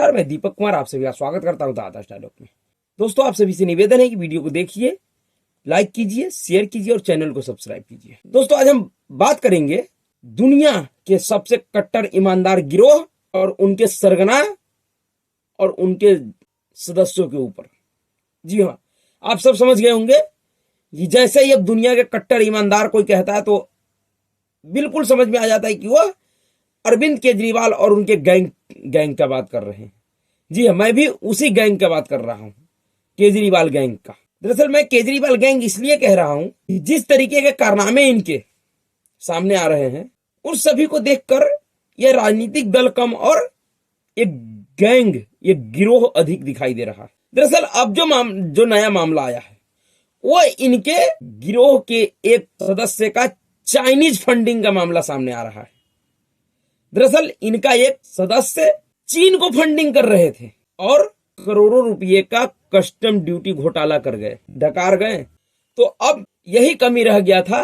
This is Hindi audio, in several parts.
नमस्कार, मैं दीपक कुमार आप सभी का स्वागत करता हूं दादा डायलॉग में। दोस्तों, आप सभी से निवेदन है कि वीडियो को देखिए, लाइक कीजिए, शेयर कीजिए और चैनल को सब्सक्राइब कीजिए। दोस्तों, आज हम बात करेंगे दुनिया के सबसे कट्टर ईमानदार गिरोह और उनके सरगना और उनके सदस्यों के ऊपर। जी हाँ, आप सब समझ गए होंगे कि जैसे ही अब दुनिया के कट्टर ईमानदार कोई कहता है तो बिल्कुल समझ में आ जाता है कि वह अरविंद केजरीवाल और उनके गैंग का बात कर रहे हैं। जी हाँ, मैं भी उसी गैंग का बात कर रहा हूं, केजरीवाल गैंग का। दरअसल मैं केजरीवाल गैंग इसलिए कह रहा हूं कि जिस तरीके के कारनामे इनके सामने आ रहे हैं, उस सभी को देखकर यह राजनीतिक दल कम और एक गैंग, एक गिरोह अधिक दिखाई दे रहा है। दरअसल अब जो नया मामला आया है वो इनके गिरोह के एक सदस्य का चाइनीज फंडिंग का मामला सामने आ रहा है। दरअसल इनका एक सदस्य चीन को फंडिंग कर रहे थे और करोड़ों रुपए का कस्टम ड्यूटी घोटाला कर गए, डकार गए। तो अब यही कमी रह गया था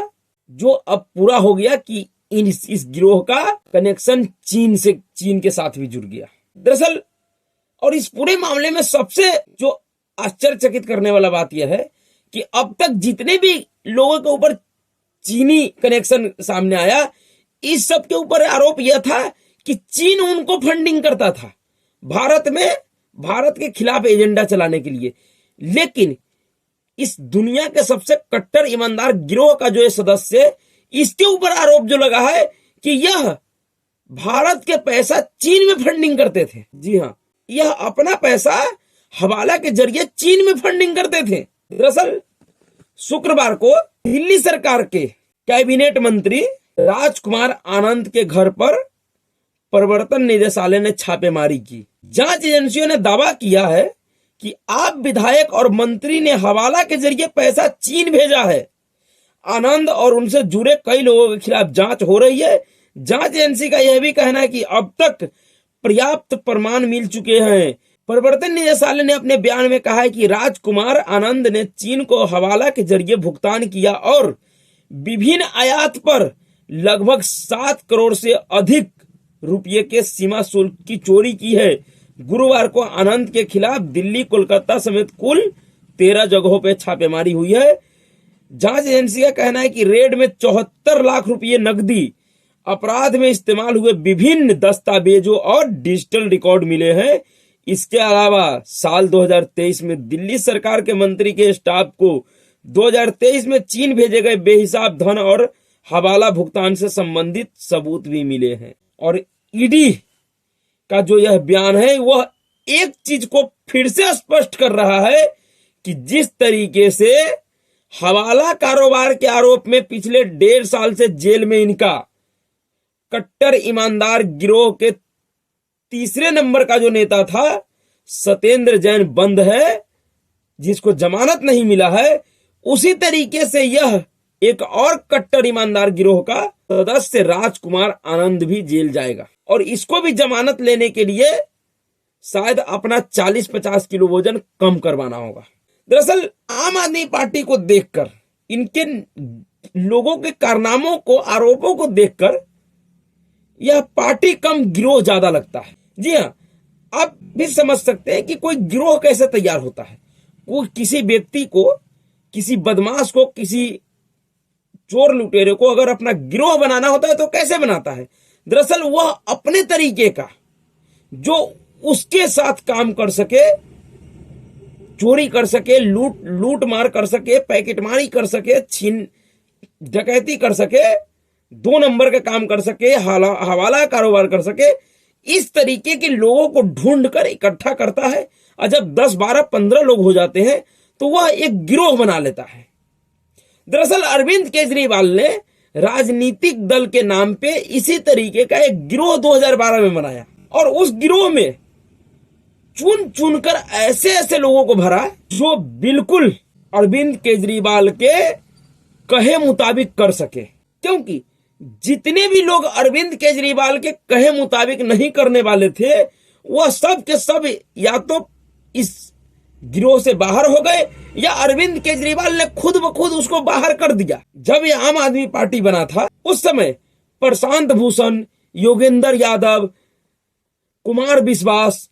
जो अब पूरा हो गया कि इस गिरोह का कनेक्शन चीन के साथ भी जुड़ गया। दरअसल और इस पूरे मामले में सबसे जो आश्चर्यचकित करने वाला बात यह है कि अब तक जितने भी लोगों के ऊपर चीनी कनेक्शन सामने आया, इस सब के ऊपर आरोप यह था कि चीन उनको फंडिंग करता था भारत के खिलाफ एजेंडा चलाने के लिए। लेकिन इस दुनिया के सबसे कट्टर ईमानदार गिरोह का जो सदस्य, इसके ऊपर आरोप जो लगा है कि यह भारत के पैसा चीन में फंडिंग करते थे। जी हाँ, यह अपना पैसा हवाला के जरिए चीन में फंडिंग करते थे। दरअसल शुक्रवार को दिल्ली सरकार के कैबिनेट मंत्री राजकुमार आनंद के घर पर प्रवर्तन निदेशालय ने छापेमारी की। जांच एजेंसियों ने दावा किया है कि आप विधायक और मंत्री ने हवाला के जरिए पैसा चीन भेजा है। आनंद और उनसे जुड़े कई लोगों के खिलाफ जांच हो रही है। जांच एजेंसी का यह भी कहना है कि अब तक पर्याप्त प्रमाण मिल चुके हैं। प्रवर्तन निदेशालय ने अपने बयान में कहा है कि राजकुमार आनंद ने चीन को हवाला के जरिए भुगतान किया और विभिन्न आयात पर लगभग 7 करोड़ से अधिक रुपये के सीमा शुल्क की चोरी की है। गुरुवार को आनंद के खिलाफ दिल्ली, कोलकाता समेत कुल 13 जगहों पर छापेमारी हुई है। जांच एजेंसी का कहना है कि रेड में 74 लाख रुपये नकदी, अपराध में इस्तेमाल हुए विभिन्न दस्तावेजों और डिजिटल रिकॉर्ड मिले हैं। इसके अलावा साल 2023 में दिल्ली सरकार के मंत्री के स्टाफ को 2023 में चीन भेजे गए बेहिसाब धन और हवाला भुगतान से संबंधित सबूत भी मिले हैं। और ईडी का जो यह बयान है वह एक चीज को फिर से स्पष्ट कर रहा है कि जिस तरीके से हवाला कारोबार के आरोप में पिछले 1.5 साल से जेल में इनका कट्टर ईमानदार गिरोह के तीसरे नंबर का जो नेता था सत्येंद्र जैन बंद है, जिसको जमानत नहीं मिला है, उसी तरीके से यह एक और कट्टर ईमानदार गिरोह का सदस्य राजकुमार आनंद भी जेल जाएगा और इसको भी जमानत लेने के लिए शायद अपना 40-50 किलो वजन कम करवाना होगा। दरअसल आम आदमी पार्टी को देखकर, इनके लोगों के कारनामों को, आरोपों को देखकर यह पार्टी कम गिरोह ज्यादा लगता है। जी हाँ, आप भी समझ सकते हैं कि कोई गिरोह कैसे तैयार होता है। वो किसी व्यक्ति को, किसी बदमाश को, किसी चोर लुटेरे को अगर अपना गिरोह बनाना होता है तो कैसे बनाता है। दरअसल वह अपने तरीके का, जो उसके साथ काम कर सके, चोरी कर सके, लूट मार कर सके, पैकेटमारी कर सके, छीन डकैती कर सके, 2 नंबर का काम कर सके, हवाला कारोबार कर सके, इस तरीके के लोगों को ढूंढ कर इकट्ठा करता है। और जब 10, 12, 15 लोग हो जाते हैं तो वह एक गिरोह बना लेता है। दरअसल अरविंद केजरीवाल ने राजनीतिक दल के नाम पे इसी तरीके का एक गिरोह 2012 में बनाया और उस गिरोह में चुन चुनकर ऐसे लोगों को भरा जो बिल्कुल अरविंद केजरीवाल के कहे मुताबिक कर सके। क्योंकि जितने भी लोग अरविंद केजरीवाल के कहे मुताबिक नहीं करने वाले थे, वह सब के सब या तो इस गिरोह से बाहर हो गए या अरविंद केजरीवाल ने खुद ब खुद उसको बाहर कर दिया। जब ये आम आदमी पार्टी बना था उस समय प्रशांत भूषण, योगेंद्र यादव, कुमार विश्वास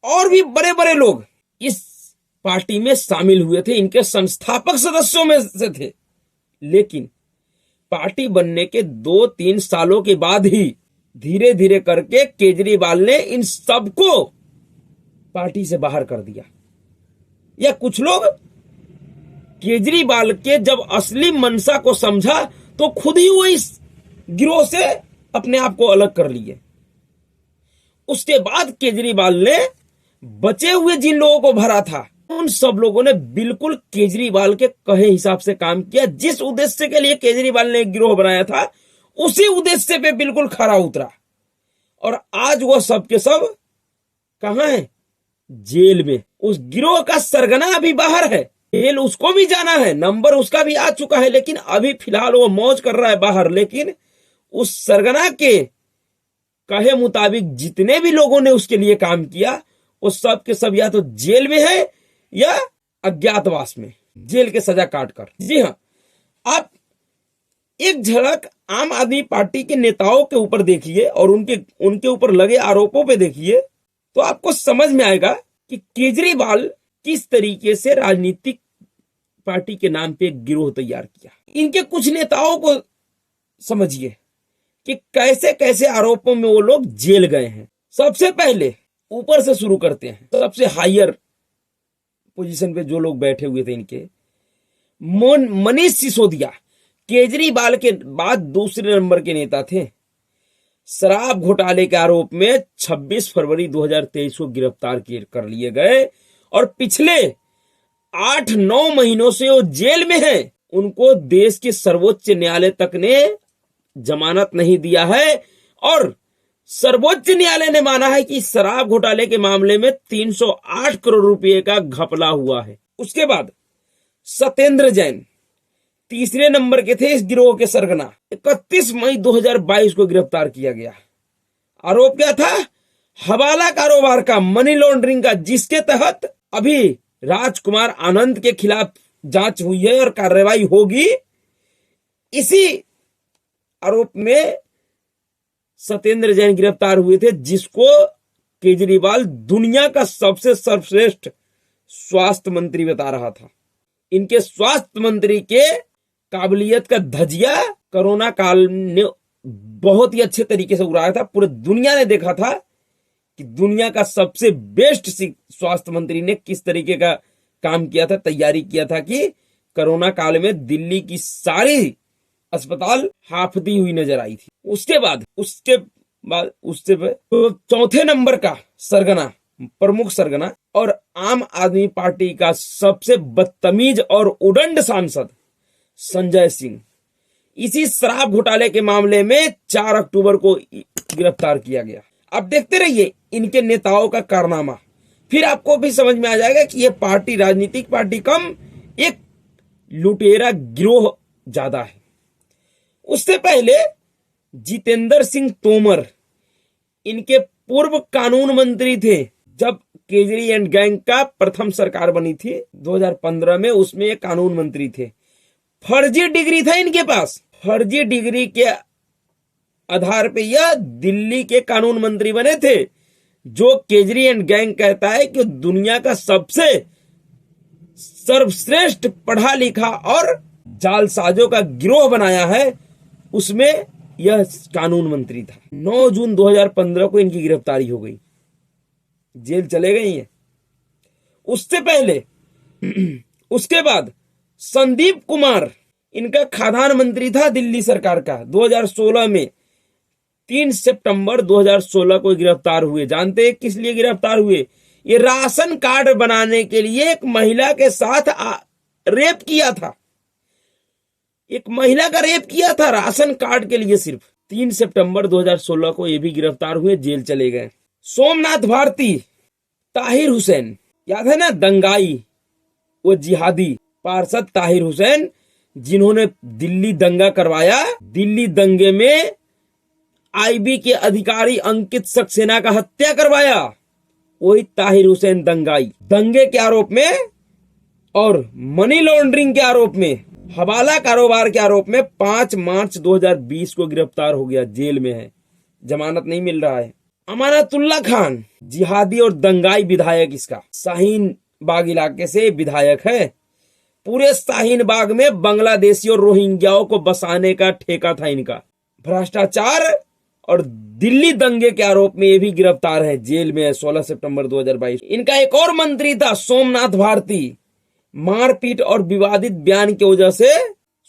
और भी बड़े बड़े लोग इस पार्टी में शामिल हुए थे, इनके संस्थापक सदस्यों में से थे। लेकिन पार्टी बनने के 2-3 सालों के बाद ही धीरे धीरे करके केजरीवाल ने इन सबको पार्टी से बाहर कर दिया। या कुछ लोग केजरीवाल के जब असली मंशा को समझा तो खुद ही वो इस गिरोह से अपने आप को अलग कर लिए। उसके बाद केजरीवाल ने बचे हुए जिन लोगों को भरा था उन सब लोगों ने बिल्कुल केजरीवाल के कहे हिसाब से काम किया। जिस उद्देश्य के लिए केजरीवाल ने एक गिरोह बनाया था उसी उद्देश्य पे बिल्कुल खरा उतरा। और आज वो सब के सब कहां है? जेल में। उस गिरोह का सरगना अभी बाहर है, जेल उसको भी जाना है, नंबर उसका भी आ चुका है, लेकिन अभी फिलहाल वो मौज कर रहा है बाहर। लेकिन उस सरगना के कहे मुताबिक जितने भी लोगों ने उसके लिए काम किया वो सब के सब या तो जेल में है या अज्ञातवास में, जेल के सजा काट कर। जी हां, आप एक झलक आम आदमी पार्टी के नेताओं के ऊपर देखिए और उनके ऊपर लगे आरोपों पे देखिए तो आपको समझ में आएगा कि केजरीवाल किस तरीके से राजनीतिक पार्टी के नाम पे एक गिरोह तैयार किया। इनके कुछ नेताओं को समझिए कि कैसे कैसे आरोपों में वो लोग जेल गए हैं। सबसे पहले ऊपर से शुरू करते हैं, सबसे हायर पोजीशन पे जो लोग बैठे हुए थे इनके, मनीष सिसोदिया केजरीवाल के बाद दूसरे नंबर के नेता थे। शराब घोटाले के आरोप में 26 फरवरी 2023 को गिरफ्तार कर लिए गए और पिछले 8-9 महीनों से वो जेल में है। उनको देश के सर्वोच्च न्यायालय तक ने जमानत नहीं दिया है और सर्वोच्च न्यायालय ने माना है कि शराब घोटाले के मामले में 308 करोड़ रुपए का घपला हुआ है। उसके बाद सत्येंद्र जैन तीसरे नंबर के थे इस गिरोह के सरगना। 31 मई 2022 को गिरफ्तार किया गया। आरोप क्या था? हवाला कारोबार का, मनी लॉन्ड्रिंग का, जिसके तहत अभी राजकुमार आनंद के खिलाफ जांच हुई है और कार्रवाई होगी। इसी आरोप में सत्येंद्र जैन गिरफ्तार हुए थे, जिसको केजरीवाल दुनिया का सबसे सर्वश्रेष्ठ स्वास्थ्य मंत्री बता रहा था। इनके स्वास्थ्य मंत्री के काबिलियत का धजिया कोरोना काल ने बहुत ही अच्छे तरीके से उड़ाया था। पूरे दुनिया ने देखा था कि दुनिया का सबसे बेस्ट स्वास्थ्य मंत्री ने किस तरीके का काम किया था, तैयारी किया था कि कोरोना काल में दिल्ली की सारी अस्पताल हाफती हुई नजर आई थी। उसके बाद उससे चौथे नंबर का सरगना, प्रमुख सरगना और आम आदमी पार्टी का सबसे बदतमीज और उदंड सांसद संजय सिंह, इसी शराब घोटाले के मामले में 4 अक्टूबर को गिरफ्तार किया गया। अब देखते रहिए इनके नेताओं का कारनामा, फिर आपको भी समझ में आ जाएगा कि यह पार्टी राजनीतिक पार्टी कम एक लुटेरा गिरोह ज्यादा है। उससे पहले जितेंद्र सिंह तोमर इनके पूर्व कानून मंत्री थे। जब केजरी एंड गैंग का प्रथम सरकार बनी थी 2015 में, उसमें ये कानून मंत्री थे। फर्जी डिग्री था इनके पास। फर्जी डिग्री के आधार पे यह दिल्ली के कानून मंत्री बने थे। जो केजरी एंड गैंग कहता है कि दुनिया का सबसे सर्वश्रेष्ठ पढ़ा लिखा और जालसाजों का गिरोह बनाया है, उसमें यह कानून मंत्री था। 9 जून 2015 को इनकी गिरफ्तारी हो गई, जेल चले गए हैं। उससे पहले उसके बाद संदीप कुमार इनका खाद्यान्न मंत्री था दिल्ली सरकार का। 2016 में 3 सितंबर 2016 को गिरफ्तार हुए। जानते हैं किस लिए गिरफ्तार हुए? ये राशन कार्ड बनाने के लिए एक महिला के साथ रेप किया था। एक महिला का रेप किया था राशन कार्ड के लिए सिर्फ। 3 सितंबर 2016 को ये भी गिरफ्तार हुए, जेल चले गए। सोमनाथ भारती, ताहिर हुसैन, याद है ना, दंगाई, वो जिहादी पार्षद ताहिर हुसैन, जिन्होंने दिल्ली दंगा करवाया। दिल्ली दंगे में आईबी के अधिकारी अंकित सक्सेना का हत्या करवाया, वही ताहिर हुसैन दंगाई। दंगे के आरोप में और मनी लॉन्ड्रिंग के आरोप में, हवाला कारोबार के आरोप में 5 मार्च 2020 को गिरफ्तार हो गया, जेल में है, जमानत नहीं मिल रहा है। अमानतुल्लाह खान जिहादी और दंगाई विधायक, इसका शाहीन बाग इलाके से विधायक है। पूरे शाहीन बाग में बांग्लादेशी और रोहिंग्याओं को बसाने का ठेका था इनका। भ्रष्टाचार और दिल्ली दंगे के आरोप में ये भी गिरफ्तार है, जेल में है 16 सितंबर 2022। इनका एक और मंत्री था सोमनाथ भारती, मारपीट और विवादित बयान की वजह से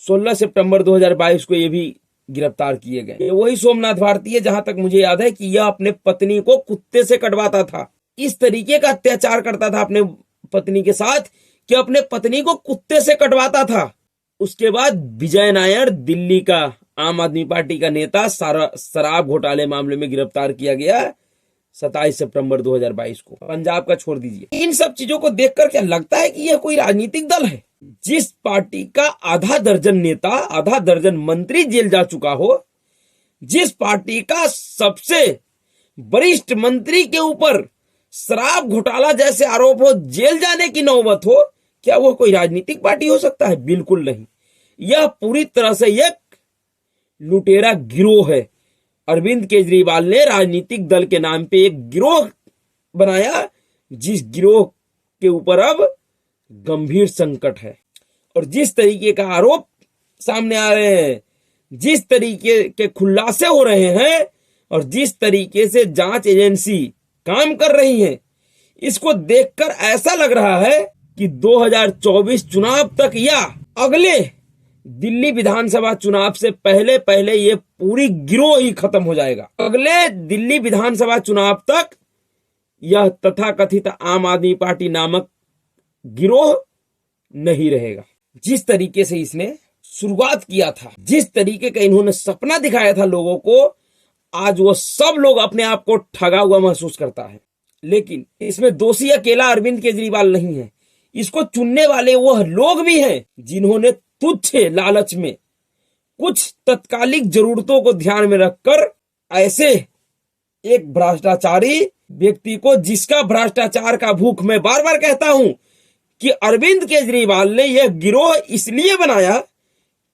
16 सितंबर 2022 को ये भी गिरफ्तार किए गए। वही सोमनाथ भारती है, जहां तक मुझे याद है कि यह अपने पत्नी को कुत्ते से कटवाता था। इस तरीके का अत्याचार करता था अपने पत्नी के साथ कि अपने पत्नी को कुत्ते से कटवाता था। उसके बाद विजय नायर, दिल्ली का आम आदमी पार्टी का नेता, शराब घोटाले मामले में गिरफ्तार किया गया 27 सितंबर 2022 को। पंजाब का छोड़ दीजिए। इन सब चीजों को देखकर क्या लगता है कि यह कोई राजनीतिक दल है? जिस पार्टी का आधा दर्जन नेता, आधा दर्जन मंत्री जेल जा चुका हो, जिस पार्टी का सबसे वरिष्ठ मंत्री के ऊपर शराब घोटाला जैसे आरोप हो, जेल जाने की नौबत हो, क्या वह कोई राजनीतिक पार्टी हो सकता है? बिल्कुल नहीं। यह पूरी तरह से एक लुटेरा गिरोह है। अरविंद केजरीवाल ने राजनीतिक दल के नाम पे एक गिरोह बनाया, जिस गिरोह के ऊपर अब गंभीर संकट है। और जिस तरीके का आरोप सामने आ रहे हैं, जिस तरीके के खुलासे हो रहे हैं और जिस तरीके से जांच एजेंसी काम कर रही है, इसको देखकर ऐसा लग रहा है कि 2024 चुनाव तक या अगले दिल्ली विधानसभा चुनाव से पहले पहले ये पूरी गिरोह ही खत्म हो जाएगा। अगले दिल्ली विधानसभा चुनाव तक यह तथाकथित आम आदमी पार्टी नामक गिरोह नहीं रहेगा। जिस तरीके से इसने शुरुआत किया था, जिस तरीके का इन्होंने सपना दिखाया था लोगों को, आज वो सब लोग अपने आप को ठगा हुआ महसूस करता है। लेकिन इसमें दोषी अकेला अरविंद केजरीवाल नहीं है। इसको चुनने वाले वह लोग भी हैं जिन्होंने तुच्छ लालच में कुछ तत्कालिक जरूरतों को ध्यान में रखकर ऐसे एक भ्रष्टाचारी व्यक्ति को, जिसका भ्रष्टाचार का भूख मैं बार बार कहता हूं कि अरविंद केजरीवाल ने यह गिरोह इसलिए बनाया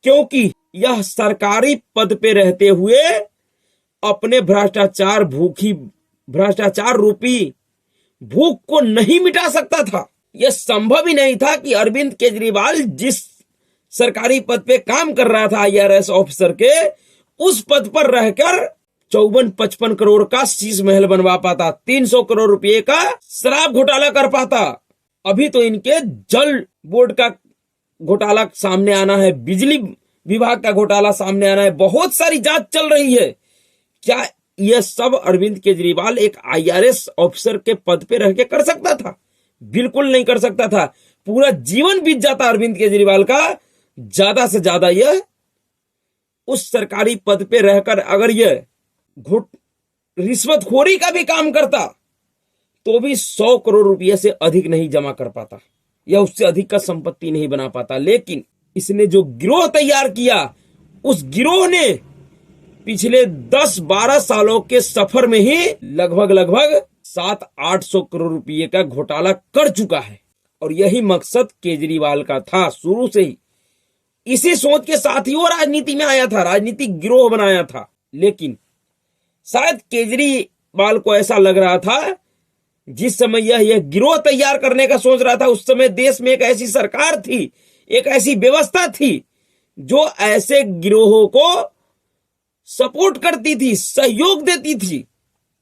क्योंकि यह सरकारी पद पे रहते हुए अपने भ्रष्टाचार रूपी भूख को नहीं मिटा सकता था। यह संभव ही नहीं था कि अरविंद केजरीवाल जिस सरकारी पद पे काम कर रहा था IRS ऑफिसर के, उस पद पर रहकर 54-55 करोड़ का शीश महल बनवा पाता, 300 करोड़ रुपए का शराब घोटाला कर पाता। अभी तो इनके जल बोर्ड का घोटाला सामने आना है, बिजली विभाग का घोटाला सामने आना है, बहुत सारी जांच चल रही है। क्या यह सब अरविंद केजरीवाल एक IRS ऑफिसर के पद पे रह के कर सकता था? बिल्कुल नहीं कर सकता था। पूरा जीवन बीत जाता अरविंद केजरीवाल का, ज्यादा से ज्यादा यह उस सरकारी पद पे रहकर अगर यह रिश्वतखोरी का भी काम करता तो भी 100 करोड़ रुपए से अधिक नहीं जमा कर पाता या उससे अधिक का संपत्ति नहीं बना पाता। लेकिन इसने जो गिरोह तैयार किया, उस गिरोह ने पिछले 10-12 सालों के सफर में ही लगभग 700-800 करोड़ रुपए का घोटाला कर चुका है। और यही मकसद केजरीवाल का था शुरू से ही। इसी सोच के साथ ही वो राजनीति में आया था, राजनीतिक गिरोह बनाया था। लेकिन शायद केजरीवाल को ऐसा लग रहा था, जिस समय यह गिरोह तैयार करने का सोच रहा था, उस समय देश में एक ऐसी सरकार थी, एक ऐसी व्यवस्था थी जो ऐसे गिरोहों को सपोर्ट करती थी, सहयोग देती थी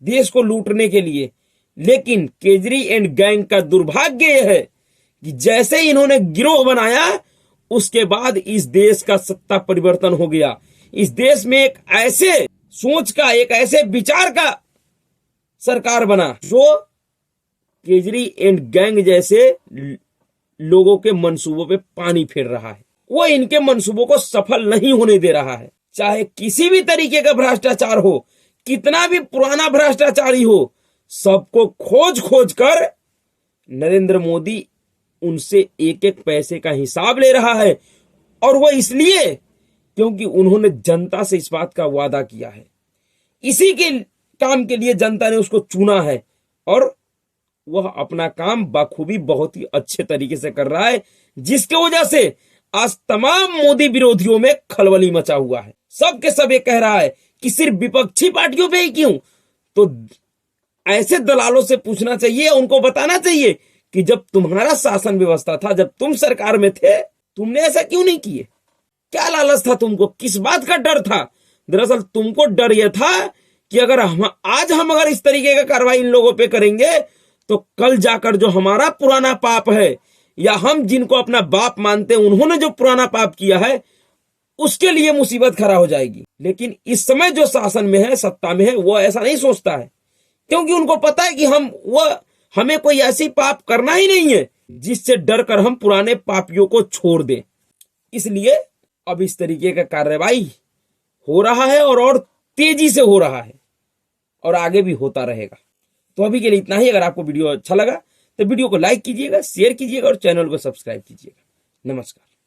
देश को लूटने के लिए। लेकिन केजरी एंड गैंग का दुर्भाग्य यह है कि जैसे ही इन्होंने गिरोह बनाया, उसके बाद इस देश का सत्ता परिवर्तन हो गया। इस देश में एक ऐसे सोच का, एक ऐसे विचार का सरकार बना जो केजरी एंड गैंग जैसे लोगों के मंसूबों पे पानी फेर रहा है। वो इनके मंसूबों को सफल नहीं होने दे रहा है। चाहे किसी भी तरीके का भ्रष्टाचार हो, कितना भी पुराना भ्रष्टाचारी हो, सबको खोज खोज कर नरेंद्र मोदी उनसे एक एक पैसे का हिसाब ले रहा है। और वो इसलिए क्योंकि उन्होंने जनता से इस बात का वादा किया है। इसी के काम के लिए जनता ने उसको चुना है और वह अपना काम बखूबी बहुत ही अच्छे तरीके से कर रहा है, जिसके वजह से आज तमाम मोदी विरोधियों में खलबली मचा हुआ है। सब के सब ये कह रहा है कि सिर्फ विपक्षी पार्टियों पे ही क्यों, तो ऐसे दलालों से पूछना चाहिए, उनको बताना चाहिए कि जब तुम्हारा शासन व्यवस्था था, जब तुम सरकार में थे, तुमने ऐसा क्यों नहीं किए? क्या लालच था तुमको? किस बात का डर था? दरअसल तुमको डर यह था कि अगर हम अगर इस तरीके का कार्रवाई इन लोगों पे करेंगे तो कल जाकर जो हमारा पुराना पाप है, या हम जिनको अपना बाप मानते हैं उन्होंने जो पुराना पाप किया है, उसके लिए मुसीबत खड़ा हो जाएगी। लेकिन इस समय जो शासन में है, सत्ता में है, वो ऐसा नहीं सोचता है, क्योंकि उनको पता है कि हमें कोई ऐसी पाप करना ही नहीं है जिससे डर कर हम पुराने पापियों को छोड़ दें। इसलिए अब इस तरीके का कार्रवाई हो रहा है और तेजी से हो रहा है और आगे भी होता रहेगा। तो अभी के लिए इतना ही। अगर आपको वीडियो अच्छा लगा तो वीडियो को लाइक कीजिएगा, शेयर कीजिएगा और चैनल को सब्सक्राइब कीजिएगा। नमस्कार।